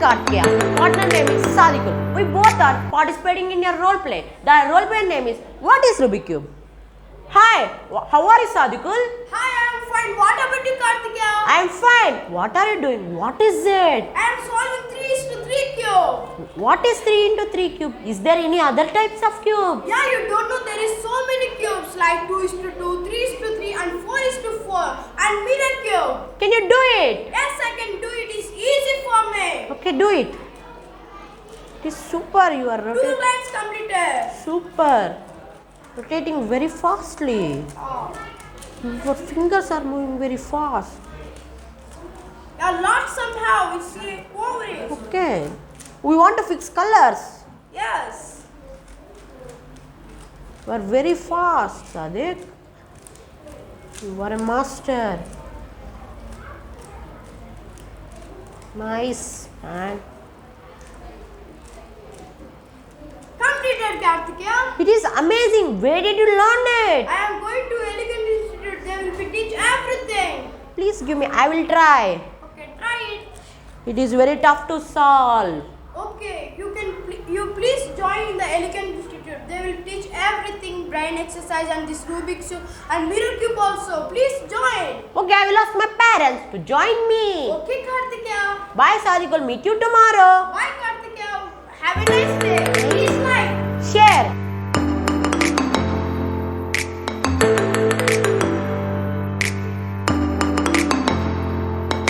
Karthikeya. Partner name is Sadikul. We both are participating in your role play. The role play name is What is Rubik Cube? Hi, how are you, Sadikul? Hi, I am fine. What about you, Karthikeya? I am fine. What are you doing? What is it? I am solving 3:3 cube. What is 3 into 3 cube? Is there any other types of cube? Yeah, you don't know there is so many cubes like 2:2, 3:3 and 4:4 and mirror cube. Can you do it? Yes, I can do it. It's easy for me. Okay, do it. It is super. You are 2 rotating. lines completed. Super. Rotating very fastly. Oh. Your fingers are moving very fast. A lot somehow. It's over it. Okay. We want to fix colors. Yes. You are very fast, Sadik. You are a master. Nice, man. Completed, Karthikeya. It is amazing. Where did you learn it? I am going to Elegant Institute. They will teach everything. Please give me. I will try. Okay, try it. It is very tough to solve. Okay, you please join the Elegant Institute. They will teach everything, brain exercise and this Rubik's cube and mirror cube also. Please join. Okay, I will ask my parents to join me. Okay, Karthikeya. Bye, Sadik. I'll meet you tomorrow. Bye, Karthikeya. Have a nice day.